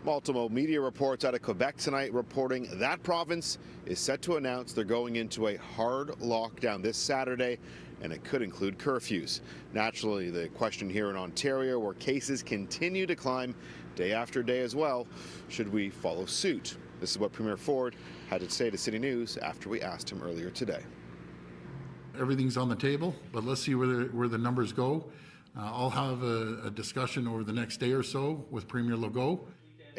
Multiple media reports out of Quebec tonight reporting that province is set to announce they're going into a hard lockdown this Saturday, and it could include curfews. Naturally, the question here in Ontario, where cases continue to climb day after day as well, should we follow suit? This is what Premier Ford had to say to City News after we asked him earlier today. Everything's on the table, but let's see where the numbers go. I'll have a discussion over the next day or so with Premier Legault.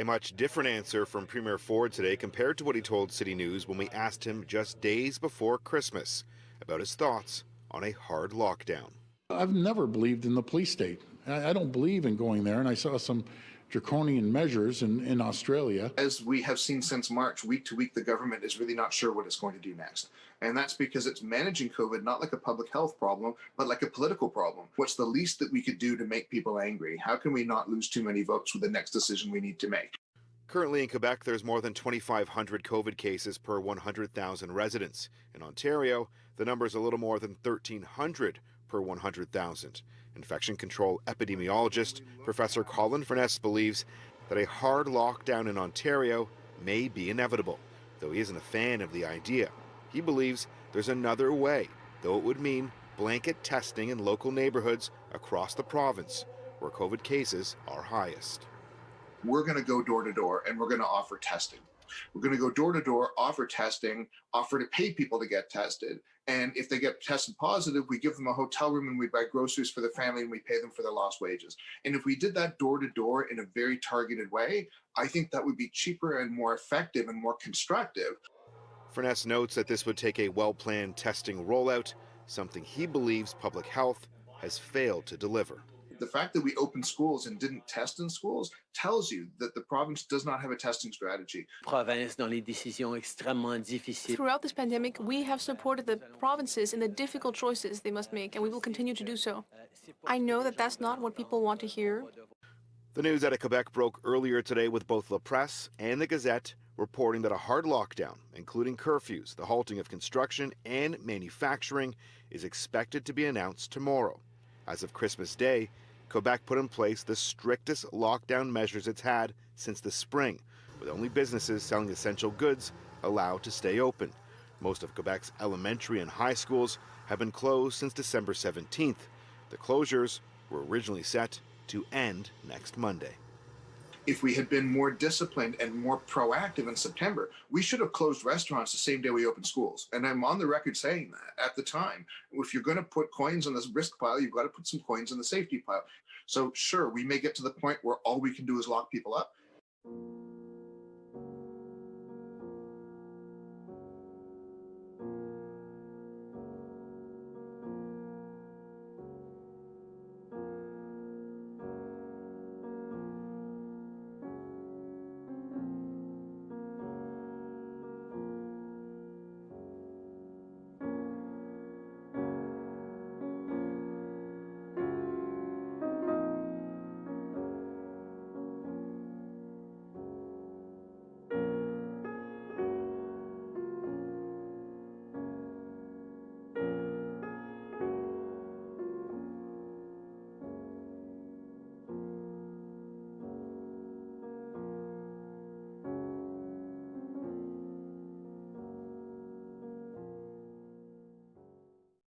A much different answer from Premier Ford today compared to what he told City News when we asked him just days before Christmas about his thoughts on a hard lockdown. I've never believed in the police state. I don't believe in going there, and I saw some draconian measures in Australia. As we have seen since March, week to week, the government is really not sure what it's going to do next. And that's because it's managing COVID not like a public health problem, but like a political problem. What's the least that we could do to make people angry? How can we not lose too many votes with the next decision we need to make? Currently in Quebec, there's more than 2,500 COVID cases per 100,000 residents. In Ontario, the number is a little more than 1,300 per 100,000. Infection control epidemiologist Professor Colin Furness believes that a hard lockdown in Ontario may be inevitable, though he isn't a fan of the idea. He believes there's another way, though it would mean blanket testing in local neighborhoods across the province where COVID cases are highest. We're going to go door to door and we're going to offer testing. We're going to go door to door, offer testing, offer to pay people to get tested. And if they get tested positive, we give them a hotel room and we buy groceries for the family and we pay them for their lost wages. And if we did that door to door in a very targeted way, I think that would be cheaper and more effective and more constructive. Furness notes that this would take a well-planned testing rollout, something he believes public health has failed to deliver. The fact that we opened schools and didn't test in schools tells you that the province does not have a testing strategy. Throughout this pandemic, we have supported the provinces in the difficult choices they must make, and we will continue to do so. I know that that's not what people want to hear. The news out of Quebec broke earlier today with both La Presse and the Gazette reporting that a hard lockdown, including curfews, the halting of construction and manufacturing, is expected to be announced tomorrow. As of Christmas Day, Quebec put in place the strictest lockdown measures it's had since the spring, with only businesses selling essential goods allowed to stay open. Most of Quebec's elementary and high schools have been closed since December 17th. The closures were originally set to end next Monday. If we had been more disciplined and more proactive in September, we should have closed restaurants the same day we opened schools. And I'm on the record saying that at the time. If you're going to put coins on this risk pile, you've got to put some coins in the safety pile. So sure, we may get to the point where all we can do is lock people up.